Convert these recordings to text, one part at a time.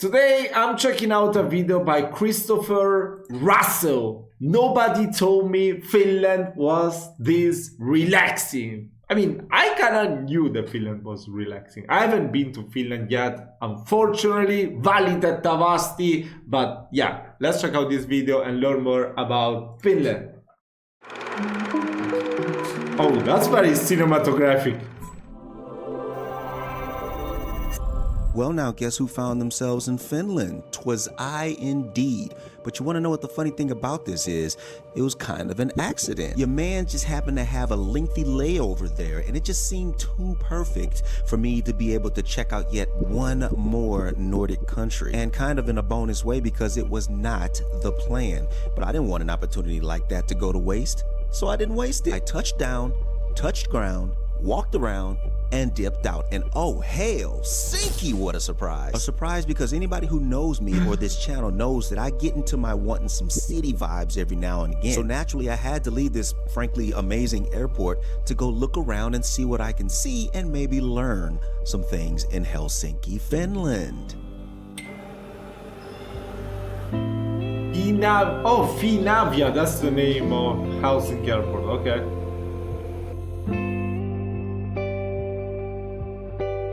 Today I'm checking out a video by Christopher Russell. Nobody told me Finland was this relaxing. I mean, I kinda knew that Finland was relaxing. I haven't been to Finland yet, unfortunately, valitettavasti, but yeah, let's check out this video and learn more about Finland. Oh, that's very cinematographic. Well, now guess who found themselves in Finland? 'Twas I indeed. But you want to know what the funny thing about this is? It was kind of an accident. Your man just happened to have a lengthy layover there, and it just seemed too perfect for me to be able to check out yet one more Nordic country. And kind of in a bonus way because it was not the plan. But I didn't want an opportunity like that to go to waste, so I didn't waste it. I touched down, touched ground, walked around, and dipped out. And oh, Helsinki, what a surprise. A surprise because anybody who knows me or this channel knows that I get into my wanting some city vibes every now and again. So naturally, I had to leave this frankly amazing airport to go look around and see what I can see and maybe learn some things in Helsinki, Finland. Finavia, that's the name of Helsinki airport, okay.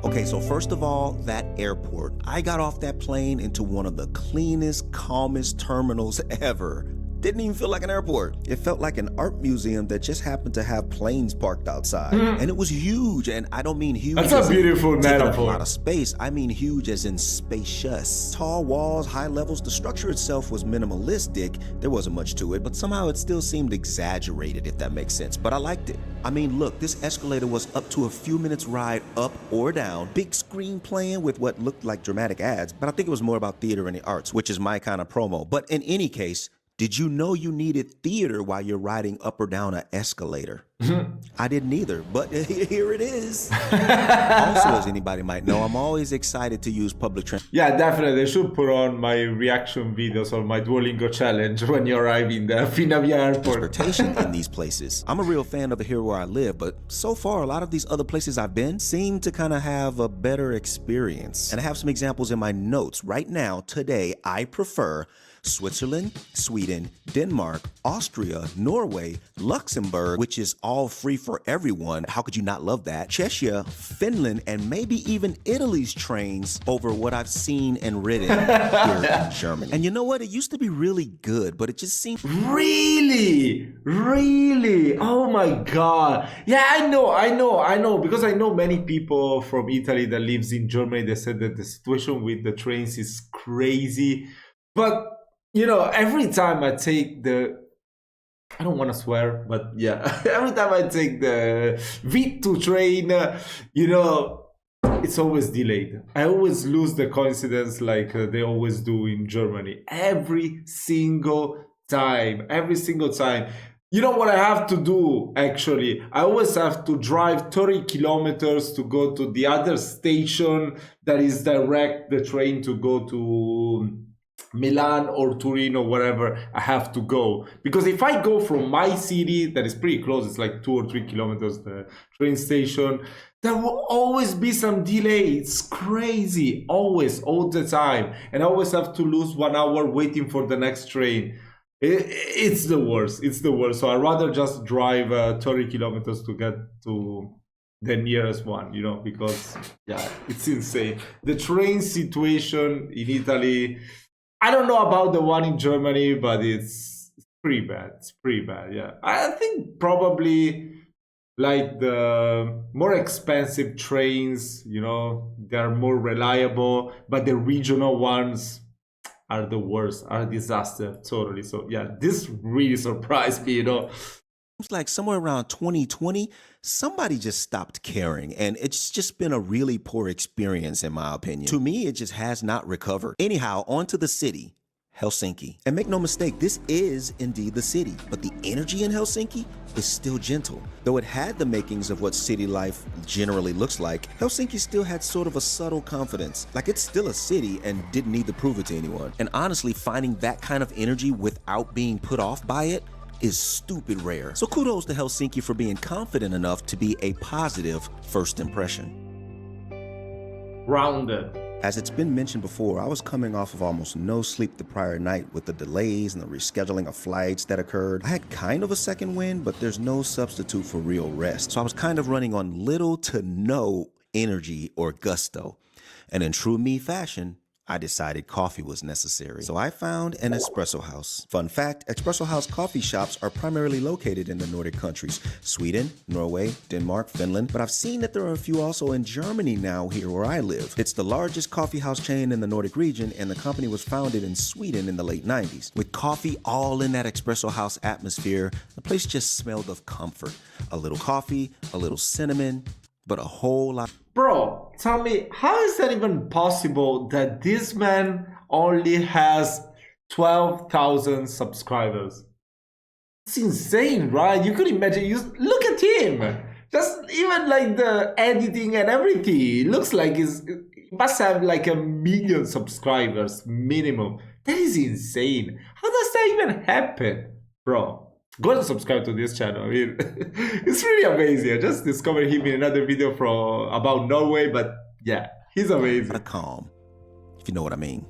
Okay, so first of all, that airport. I got off that plane into one of the cleanest, calmest terminals ever. Didn't even feel like an airport. It felt like an art museum that just happened to have planes parked outside. And it was huge, and I don't mean huge That's as a beautiful in taking up metaphor. a lot of space. I mean huge as in spacious. Tall walls, high levels. The structure itself was minimalistic. There wasn't much to it, but somehow it still seemed exaggerated, if that makes sense. But I liked it. I mean, look, this escalator was up to a few minutes ride up or down. Big screen playing with what looked like dramatic ads, but I think it was more about theater and the arts, which is my kind of promo. But in any case, did you know you needed theater while you're riding up or down an escalator? I didn't either, but here it is. Also, as anybody might know, I'm always excited to use public transport. Yeah, definitely. I should put on my reaction videos or my Duolingo challenge when you arrive in the Finavia airport. Transportation in these places. I'm a real fan of it here where I live, but so far a lot of these other places I've been seem to kind of have a better experience. And I have some examples in my notes. Right now, today, I prefer Switzerland, Sweden, Denmark, Austria, Norway, Luxembourg, which is all free for everyone. How could you not love that? Czechia, Finland, and maybe even Italy's trains over what I've seen and ridden here in Germany. And you know what? It used to be really good, but it just seemed... Really? Really? Oh my God. Yeah, I know. Because I know many people from Italy that lives in Germany. They said that the situation with the trains is crazy. But, you know, every time I take I don't want to swear, but yeah, every time I take the V2 train, you know, it's always delayed. I always lose the coincidence like they always do in Germany. Every single time. You know what I have to do, actually? I always have to drive 30 kilometers to go to the other station that is direct the train to go to Milan or Turin or wherever I have to go. Because if I go from my city, that is pretty close, it's like 2 or 3 kilometers, the train station, there will always be some delay. It's crazy, always, all the time. And I always have to lose 1 hour waiting for the next train. It's the worst, So I'd rather just drive 30 kilometers to get to the nearest one, you know, because, yeah, it's insane. The train situation in Italy, I don't know about the one in Germany, but it's pretty bad. It's pretty bad, yeah. I think probably like the more expensive trains, you know, they're more reliable, but the regional ones are the worst, are a disaster, totally. So yeah, this really surprised me, you know. It's like somewhere around 2020, somebody just stopped caring, and it's just been a really poor experience in my opinion. To me, it just has not recovered. Anyhow, on to the city, Helsinki. And make no mistake, this is indeed the city, but the energy in Helsinki is still gentle. Though it had the makings of what city life generally looks like, Helsinki still had sort of a subtle confidence. Like it's still a city and didn't need to prove it to anyone. And honestly, finding that kind of energy without being put off by it is stupid rare. So kudos to Helsinki for being confident enough to be a positive first impression. Grounded. As it's been mentioned before, I was coming off of almost no sleep the prior night with the delays and the rescheduling of flights that occurred. I had kind of a second wind, but there's no substitute for real rest. So I was kind of running on little to no energy or gusto. And in true me fashion, I decided coffee was necessary. So I found an espresso house. Fun fact, espresso house coffee shops are primarily located in the Nordic countries, Sweden, Norway, Denmark, Finland, but I've seen that there are a few also in Germany now here where I live. It's the largest coffee house chain in the Nordic region, and the company was founded in Sweden in the late 90s. With coffee all in that espresso house atmosphere, the place just smelled of comfort. A little coffee, a little cinnamon, but a whole lot. Bro, tell me, how is that even possible that this man only has 12,000 subscribers? It's insane, right? You could imagine, look at him. Just even like the editing and everything. It looks like he must have like 1 million subscribers minimum. That is insane. How does that even happen? Bro, go and subscribe to this channel. I mean, it's really amazing. I just discovered him in another video about Norway, but yeah, he's amazing. Calm, if you know what I mean.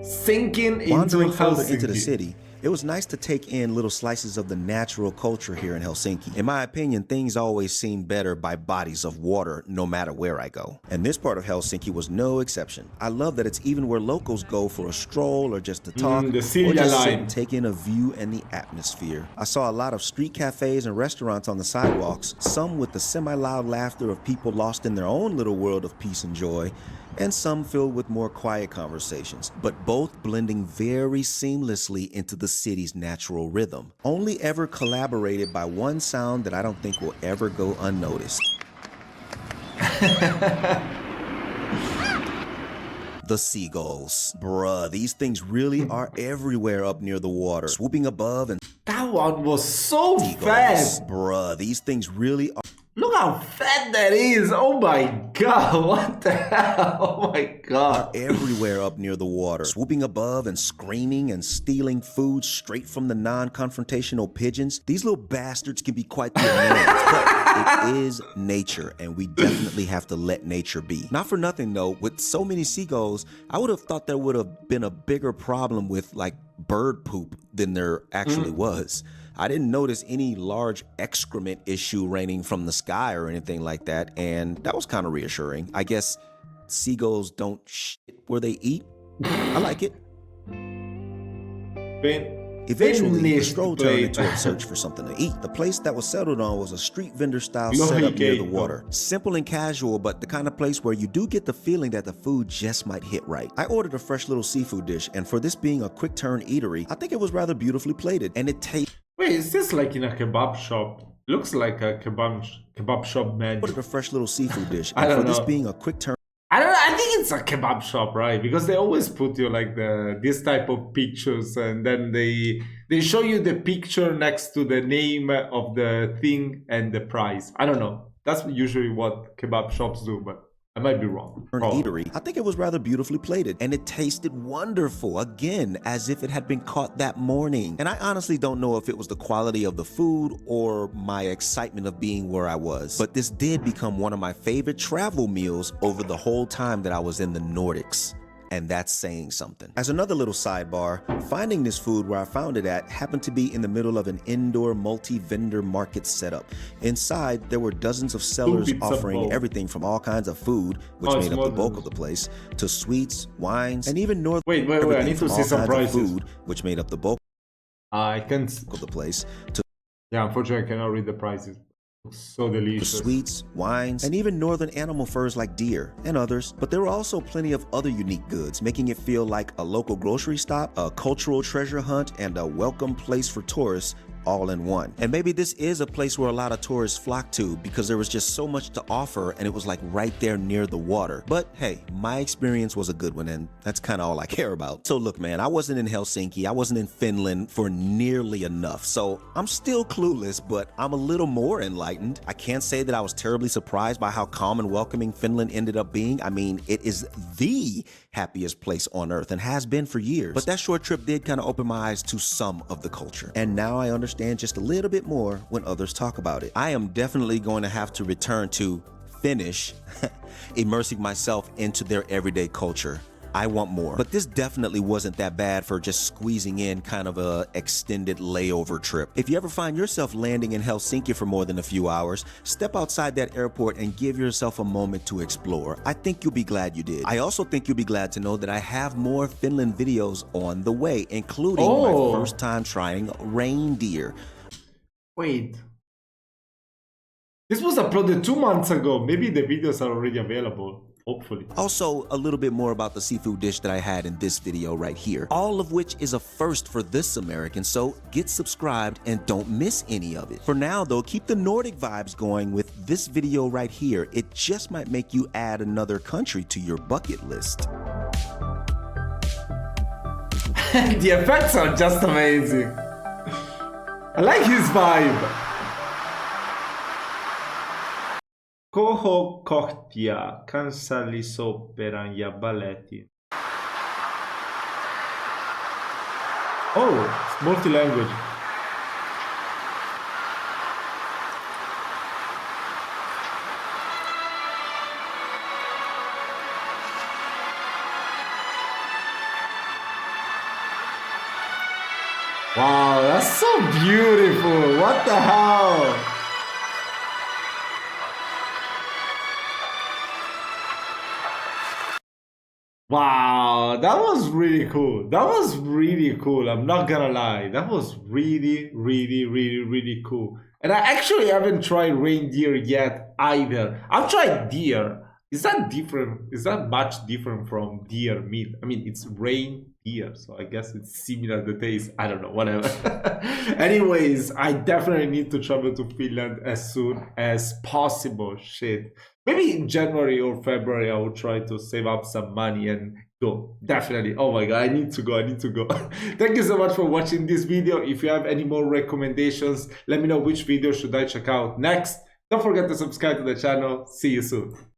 Sinking into Wandering further Helsinki. into the city, it was nice to take in little slices of the natural culture here in Helsinki. In my opinion, things always seem better by bodies of water no matter where I go. And this part of Helsinki was no exception. I love that it's even where locals go for a stroll or just to talk, the or Silja just sit line. and take in a view and the atmosphere. I saw a lot of street cafes and restaurants on the sidewalks, some with the semi-loud laughter of people lost in their own little world of peace and joy, and some filled with more quiet conversations, but both blending very seamlessly into the city's natural rhythm, only ever collaborated by one sound that I don't think will ever go unnoticed. The seagulls. Bruh, these things really are everywhere up near the water, swooping above and That one was so seagulls. fast. Bruh, these things really are Look how fat that is. Oh my god, what the hell? Oh my god. everywhere up near the water, swooping above and screaming and stealing food straight from the non-confrontational pigeons. These little bastards can be quite the annoyance, but it is nature, and we definitely have to let nature be. Not for nothing though, with so many seagulls, I would have thought there would have been a bigger problem with like bird poop than there actually was. I didn't notice any large excrement issue raining from the sky or anything like that, and that was kind of reassuring. I guess seagulls don't shit where they eat. I like it. Eventually, the stroll turned into a search for something to eat. The place that was settled on was a street vendor-style setup near the water. Simple and casual, but the kind of place where you do get the feeling that the food just might hit right. I ordered a fresh little seafood dish, and for this being a quick-turn eatery, I think it was rather beautifully plated, and it tasted... Wait, is this like in a kebab shop? Looks like a kebab shop menu. I ordered a fresh little seafood dish, I and don't for this know. being a quick-turn... I think it's a kebab shop, right? Because they always put you like this type of pictures, and then they show you the picture next to the name of the thing and the price. I don't know. That's usually what kebab shops do, but I might be wrong. eatery. I think it was rather beautifully plated, and it tasted wonderful, again, as if it had been caught that morning. And I honestly don't know if it was the quality of the food or my excitement of being where I was, but this did become one of my favorite travel meals over the whole time that I was in the Nordics. And that's saying something. As another little sidebar, finding this food where I found it at happened to be in the middle of an indoor multi-vendor market setup. Inside, there were dozens of sellers offering everything from all kinds of food, which made up the bulk of the place, to sweets, wines, and even north. Wait, I need to see some prices. Food, which made up the bulk I can't. of the place, Yeah, unfortunately, I cannot read the prices. So delicious. to sweets, wines, and even northern animal furs like deer and others. But there were also plenty of other unique goods, making it feel like a local grocery stop, a cultural treasure hunt, and a welcome place for tourists all in one. And maybe this is a place where a lot of tourists flock to because there was just so much to offer and it was like right there near the water. But hey, my experience was a good one, and that's kind of all I care about. So look, man, I wasn't in Helsinki, I wasn't in Finland for nearly enough. So I'm still clueless, but I'm a little more enlightened. I can't say that I was terribly surprised by how calm and welcoming Finland ended up being. I mean, it is the happiest place on earth and has been for years. But that short trip did kind of open my eyes to some of the culture. And now I understand just a little bit more when others talk about it. I am definitely going to have to return to Finnish, immersing myself into their everyday culture. I want more. But this definitely wasn't that bad for just squeezing in kind of a extended layover trip. If you ever find yourself landing in Helsinki for more than a few hours, step outside that airport and give yourself a moment to explore. I think you'll be glad you did. I also think you'll be glad to know that I have more Finland videos on the way, including my first time trying reindeer. Wait. This was uploaded 2 months ago. Maybe the videos are already available. Hopefully. Also, a little bit more about the seafood dish that I had in this video right here. All of which is a first for this American, so get subscribed and don't miss any of it. For now though, keep the Nordic vibes going with this video right here. It just might make you add another country to your bucket list. The effects are just amazing. I like his vibe. Koho kohtia kansallisoperan ja balletin. Oh, it's multi-language. Wow, that's so beautiful. What the hell? Wow, that was really cool. That was really cool. I'm not gonna lie. That was really, really, really, really cool. And I actually haven't tried reindeer yet either. I've tried deer. Is that different? Is that much different from deer meat? I mean, it's reindeer, so I guess it's similar the taste. I don't know, whatever. Anyways, I definitely need to travel to Finland as soon as possible. Shit. Maybe in January or February, I will try to save up some money and go. Definitely. Oh my God, I need to go. I need to go. Thank you so much for watching this video. If you have any more recommendations, let me know which video should I check out next. Don't forget to subscribe to the channel. See you soon.